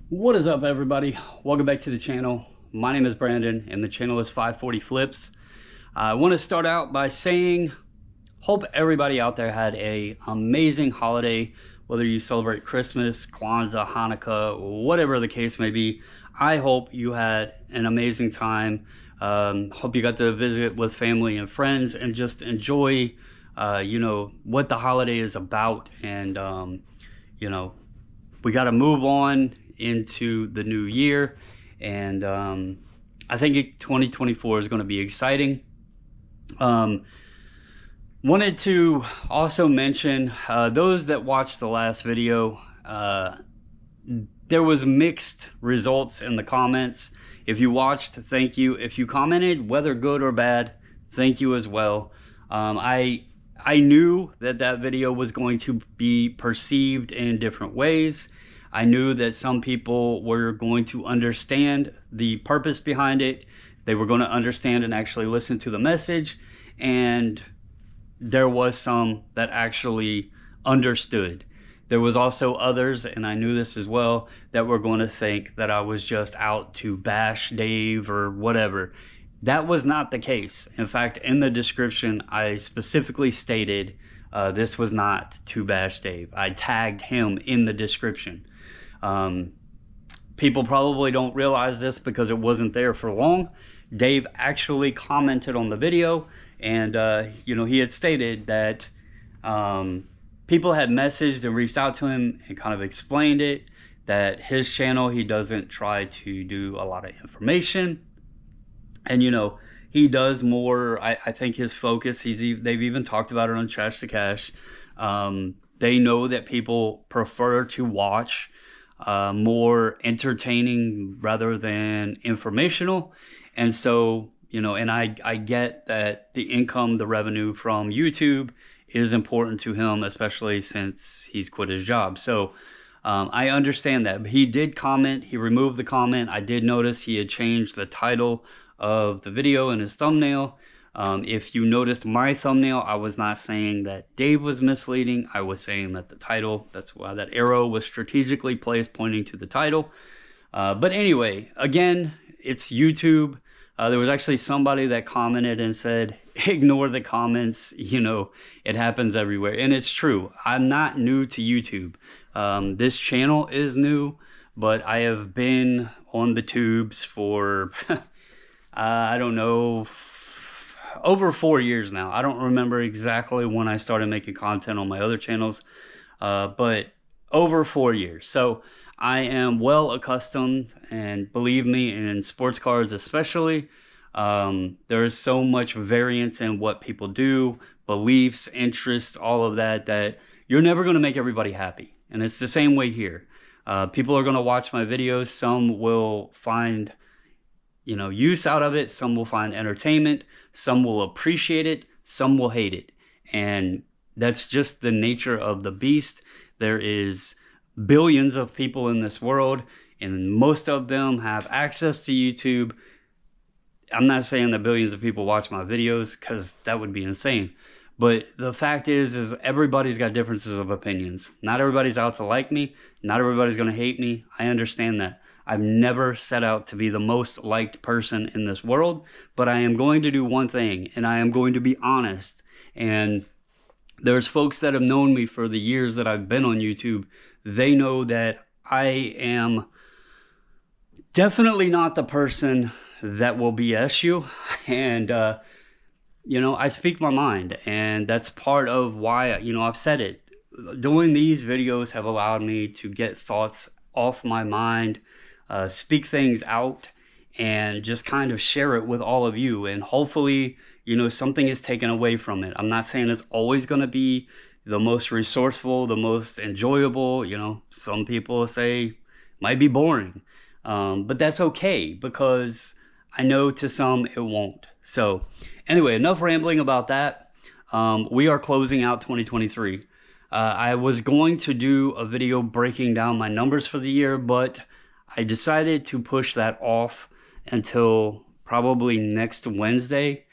What is up, everybody? Welcome back to the channel. My name is Brandon and the channel is 540 Flips. I want to start out by saying hope everybody out there had an amazing holiday, whether you celebrate Christmas, Kwanzaa, Hanukkah, whatever the case may be. I hope you had an amazing time. Hope you got to visit with family and friends and just enjoy what the holiday is about. And we got to move on into the new year, and I think 2024 is going to be exciting. Wanted to also mention those that watched the last video, there was mixed results in the comments. If you watched, thank you. If you commented, whether good or bad, thank you as well. I knew that video was going to be perceived in different ways. I knew that some people were going to understand the purpose behind it. They were going to understand and actually listen to the message. And there was some that actually understood. There was also others, and I knew this as well, that were going to think that I was just out to bash Dave or whatever. That was not the case. In fact, in the description, I specifically stated this was not to bash Dave. I tagged him in the description. People probably don't realize this because it wasn't there for long. Dave actually commented on the video, and he had stated that people had messaged and reached out to him and kind of explained it, that his channel, he doesn't try to do a lot of information. And, he does more, I think his focus, they've even talked about it on Trash to Cash. They know that people prefer to watch more entertaining rather than informational. And so, and I get that the income, the revenue from YouTube is important to him, especially since he's quit his job. So I understand that. But he did comment, he removed the comment. I did notice he had changed the title of the video in his thumbnail. If you noticed my thumbnail, I was not saying that Dave was misleading. I was saying that the title, that's why that arrow was strategically placed pointing to the title. But anyway, again, it's YouTube. There was actually somebody that commented and said, ignore the comments, it happens everywhere. And it's true. I'm not new to YouTube. This channel is new, but I have been on the tubes for, I don't know, over 4 years now. I don't remember exactly when I started making content on my other channels, but over 4 years. So I am well accustomed, and believe me, in sports cards especially, there is so much variance in what people do, beliefs, interests, all of that, that you're never going to make everybody happy. And it's the same way here. People are going to watch my videos. Some will find use out of it. Some will find entertainment. Some will appreciate it. Some will hate it. And that's just the nature of the beast. There is billions of people in this world, and most of them have access to YouTube. I'm not saying that billions of people watch my videos, because that would be insane. But the fact is everybody's got differences of opinions. Not everybody's out to like me. Not everybody's going to hate me. I understand that. I've never set out to be the most liked person in this world, but I am going to do one thing, and I am going to be honest. And there's folks that have known me for the years that I've been on YouTube. They know that I am definitely not the person that will BS you. And, I speak my mind, and that's part of why, I've said it. Doing these videos have allowed me to get thoughts off my mind, speak things out, and just kind of share it with all of you. And hopefully, something is taken away from it. I'm not saying it's always going to be the most resourceful, the most enjoyable. Some people say it might be boring, but that's okay, because I know to some it won't. So anyway, enough rambling about that. We are closing out 2023. I was going to do a video breaking down my numbers for the year, but I decided to push that off until probably next Wednesday.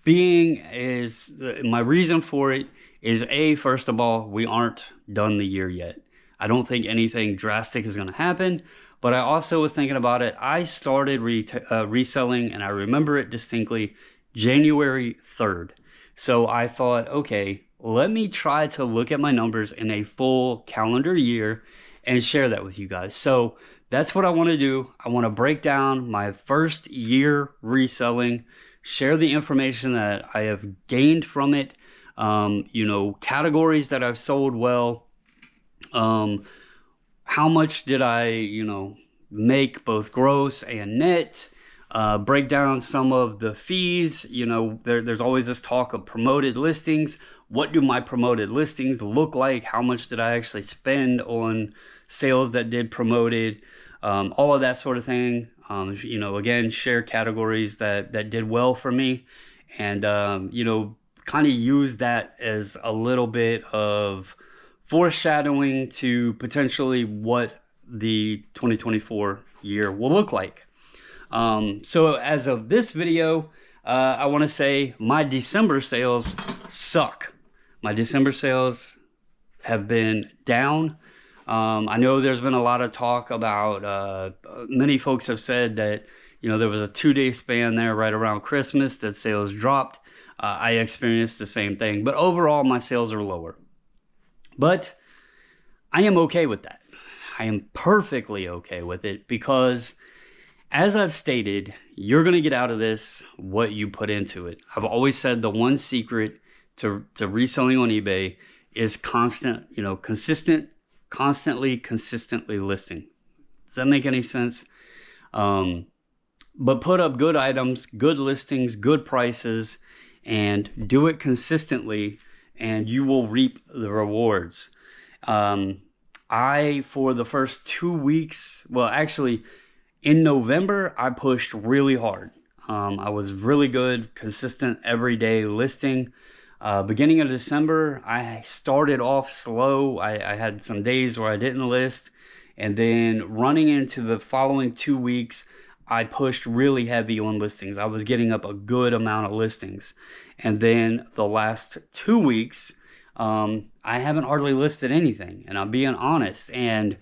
My reason for it is, first of all, we aren't done the year yet. I don't think anything drastic is going to happen, but I also was thinking about it. I started reselling, and I remember it distinctly, January 3rd. So I thought, okay, let me try to look at my numbers in a full calendar year and share that with you guys. So that's what I want to do. I want to break down my first year reselling, share the information that I have gained from it, categories that I've sold well, how much did I, make both gross and net, break down some of the fees. There's always this talk of promoted listings. What do my promoted listings look like? How much did I actually spend on sales that did promoted? All of that sort of thing. Again, share categories that did well for me, and, kind of use that as a little bit of foreshadowing to potentially what the 2024 year will look like. So as of this video, I want to say my December sales suck. My December sales have been down. I know there's been a lot of talk about, many folks have said that, there was a 2-day span there right around Christmas that sales dropped. I experienced the same thing, but overall my sales are lower. But I am okay with that. I am perfectly okay with it because, as I've stated, you're going to get out of this what you put into it. I've always said the one secret to reselling on eBay is consistently listing. Does that make any sense? But put up good items, good listings, good prices, and do it consistently, and you will reap the rewards. For the first 2 weeks, well, actually, in November, I pushed really hard. I was really good, consistent, everyday listing. Beginning of December, I started off slow. I had some days where I didn't list. And then running into the following 2 weeks, I pushed really heavy on listings. I was getting up a good amount of listings. And then the last 2 weeks, I haven't hardly listed anything. And I'm being honest. And,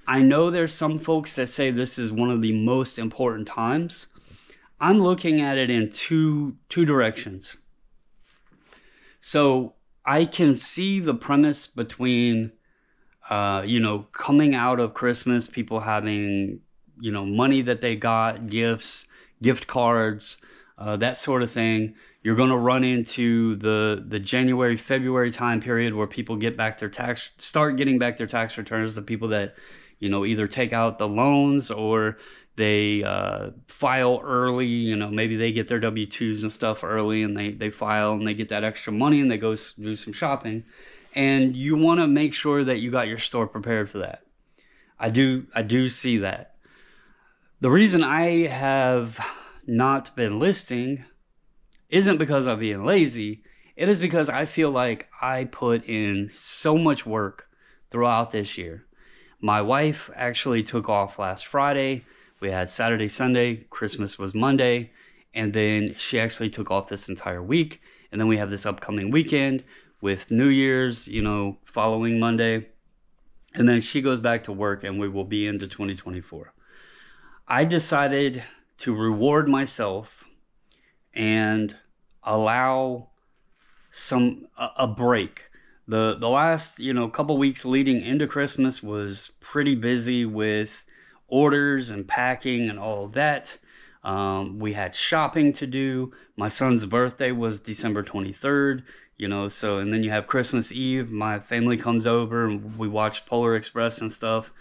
I know there's some folks that say this is one of the most important times. I'm looking at it in two directions. So I can see the premise between, coming out of Christmas, people having, money that they got, gifts, gift cards, that sort of thing. You're going to run into the January, February time period where people start getting back their tax returns. The people that, either take out the loans or they file early. Maybe they get their W-2s and stuff early, and they file and they get that extra money and they go do some shopping. And you want to make sure that you got your store prepared for that. I do see that. The reason I have not been listing isn't because I'm being lazy. It is because I feel like I put in so much work throughout this year. My wife actually took off last Friday. We had Saturday, Sunday, Christmas was Monday, and then she actually took off this entire week. And then we have this upcoming weekend with New Year's, following Monday. And then she goes back to work and we will be into 2024. I decided to reward myself and allow a break. The last, couple weeks leading into Christmas was pretty busy with orders and packing and all of that. We had shopping to do. My son's birthday was December 23rd, and then you have Christmas Eve. My family comes over and we watch Polar Express and stuff.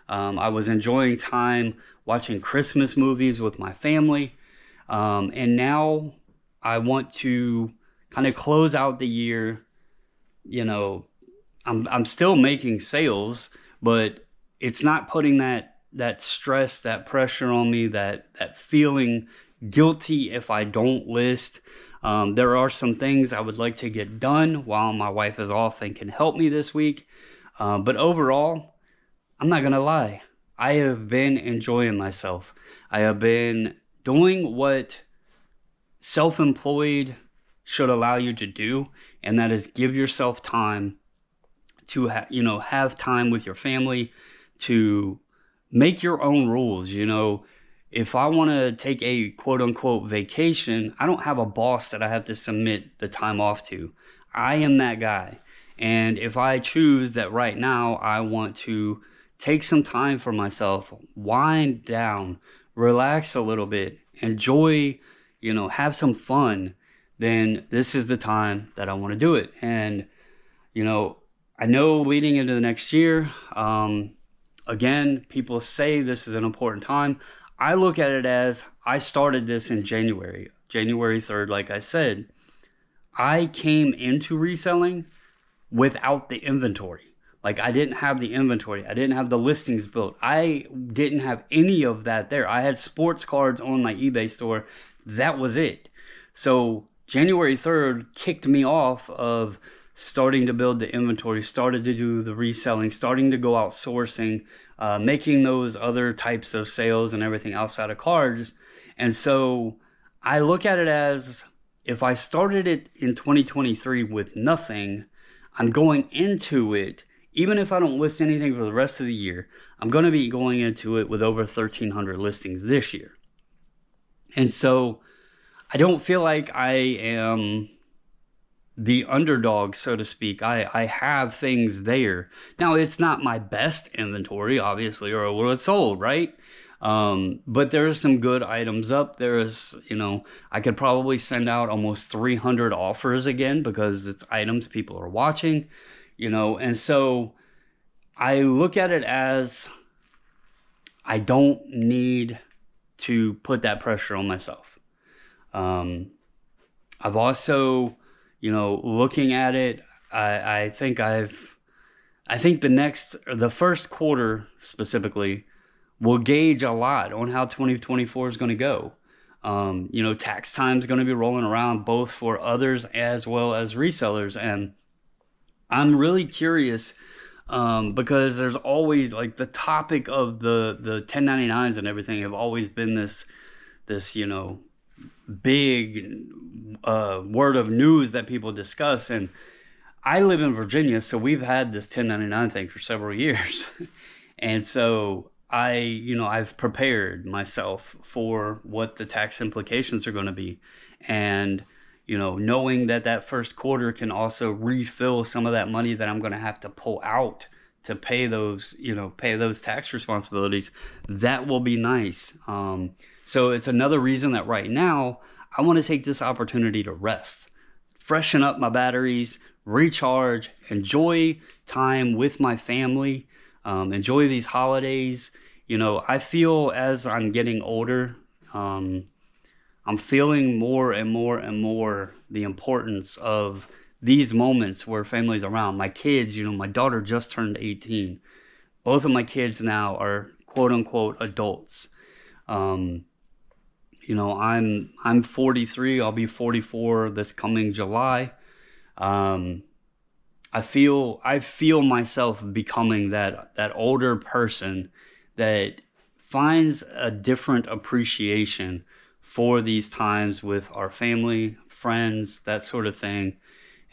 I was enjoying time watching Christmas movies with my family. And now I want to kind of close out the year. I'm still making sales, but it's not putting that stress, that pressure on me, that feeling guilty if I don't list. There are some things I would like to get done while my wife is off and can help me this week. But overall, I'm not going to lie. I have been enjoying myself. I have been doing what self-employed should allow you to do, and that is give yourself time to have time with your family, to make your own rules. If I want to take a quote unquote vacation, I don't have a boss that I have to submit the time off to. I am that guy. And if I choose that right now, I want to take some time for myself, wind down, relax a little bit, enjoy, have some fun, then this is the time that I want to do it. And, I know leading into the next year, again, people say this is an important time. I look at it as I started this in January 3rd, like I said. I came into reselling without the inventory. Like, I didn't have the inventory. I didn't have the listings built. I didn't have any of that there. I had sports cards on my eBay store. That was it. So January 3rd kicked me off of starting to build the inventory, started to do the reselling, starting to go out sourcing, making those other types of sales and everything outside of cards. And so I look at it as, if I started it in 2023 with nothing, I'm going into it, even if I don't list anything for the rest of the year, I'm going to be going into it with over 1,300 listings this year. And so I don't feel like I am the underdog, so to speak. I have things there. Now, it's not my best inventory, obviously, or it would have sold, right? But there's some good items up. There's, I could probably send out almost 300 offers again because it's items people are watching, and so I look at it as I don't need to put that pressure on myself. I've also, looking at it, I think the first quarter specifically will gauge a lot on how 2024 is going to go. Tax time is going to be rolling around both for others as well as resellers. And I'm really curious because there's always, like, the topic of the 1099s and everything have always been this big word of news that people discuss. And I live in Virginia, so we've had this 1099 thing for several years. And so I've prepared myself for what the tax implications are going to be. And, knowing that first quarter can also refill some of that money that I'm going to have to pull out to pay those tax responsibilities, that will be nice. So it's another reason that right now I want to take this opportunity to rest, freshen up my batteries, recharge, enjoy time with my family, enjoy these holidays. I feel as I'm getting older, I'm feeling more and more and more the importance of these moments where family's around. My kids, my daughter just turned 18. Both of my kids now are quote unquote adults. I'm 43. I'll be 44 this coming July. I feel myself becoming that older person that finds a different appreciation for these times with our family, friends, that sort of thing.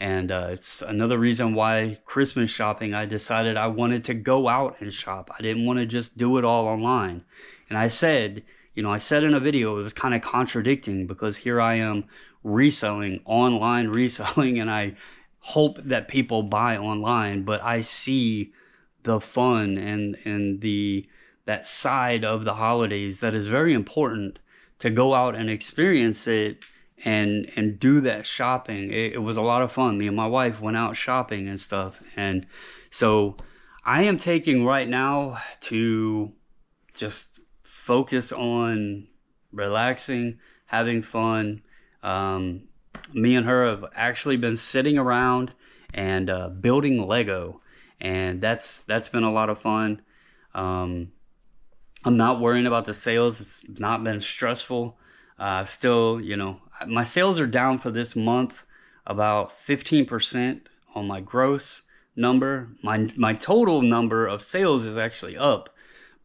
And it's another reason why Christmas shopping, I decided I wanted to go out and shop. I didn't want to just do it all online. And I said in a video, it was kind of contradicting because here I am online reselling, and I hope that people buy online, but I see the fun and that side of the holidays that is very important to go out and experience it and do that shopping. It was a lot of fun. Me and my wife went out shopping and stuff. And so I am taking right now to just focus on relaxing, having fun. Me and her have actually been sitting around and building Lego, and that's been a lot of fun. I'm not worrying about the sales. It's not been stressful. Still, my sales are down for this month about 15% on my gross number. My total number of sales is actually up,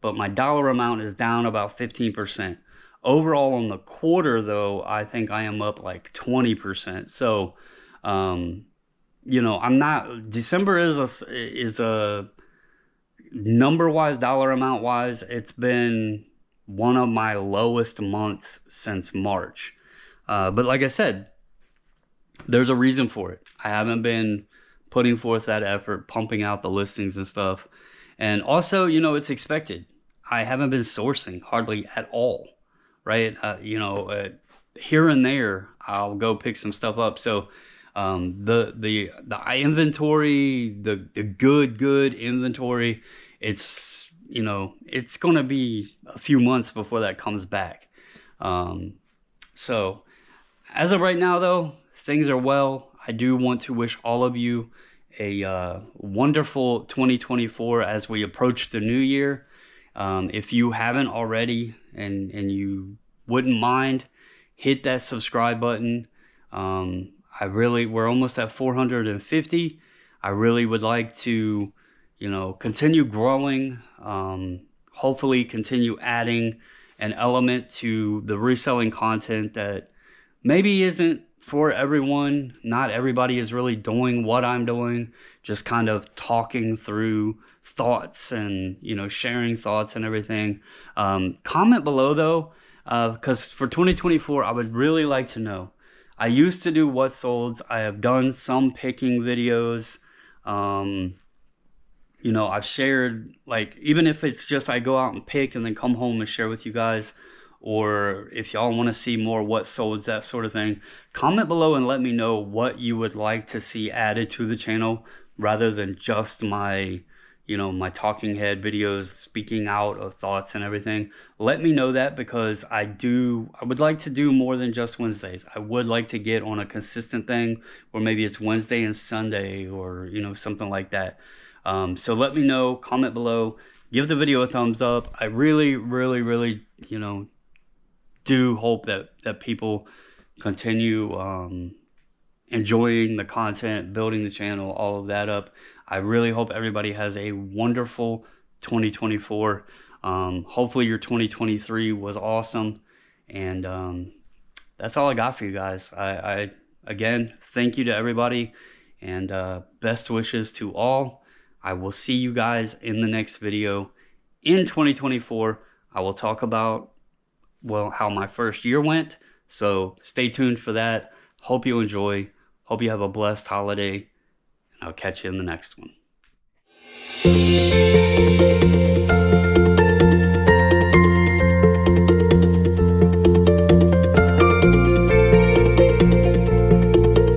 but my dollar amount is down about 15%. Overall on the quarter, though, I think I am up like 20%. So I'm not, December is a number wise, dollar amount wise, it's been one of my lowest months since March. But like I said, there's a reason for it. I haven't been putting forth that effort, pumping out the listings and stuff. And also, it's expected. I haven't been sourcing hardly at all, right? Here and there, I'll go pick some stuff up. So, the inventory, the good inventory, it's gonna be a few months before that comes back. So as of right now, though, things are well. I do want to wish all of you a wonderful 2024 as we approach the new year. If you haven't already and you wouldn't mind, hit that subscribe button. We're almost at 450. I really would like to, continue growing, hopefully continue adding an element to the reselling content that maybe isn't for everyone. Not everybody is really doing what I'm doing, just kind of talking through thoughts and, sharing thoughts and everything. Comment below though, because for 2024, I would really like to know. I used to do what solds. I have done some picking videos. I've shared, like, even if it's just I go out and pick and then come home and share with you guys, or if y'all want to see more what solds, that sort of thing, comment below and let me know what you would like to see added to the channel rather than just my my talking head videos, speaking out of thoughts and everything. Let me know that, because I would like to do more than just Wednesdays. I would like to get on a consistent thing, or maybe it's Wednesday and Sunday, or something like that. So let me know, comment below, give the video a thumbs up. I really, really, really, do hope that people continue enjoying the content, building the channel, all of that up. I really hope everybody has a wonderful 2024. Hopefully your 2023 was awesome. And that's all I got for you guys. I again, thank you to everybody, and best wishes to all. I will see you guys in the next video. In 2024, I will talk about, how my first year went. So stay tuned for that. Hope you enjoy. Hope you have a blessed holiday. And I'll catch you in the next one.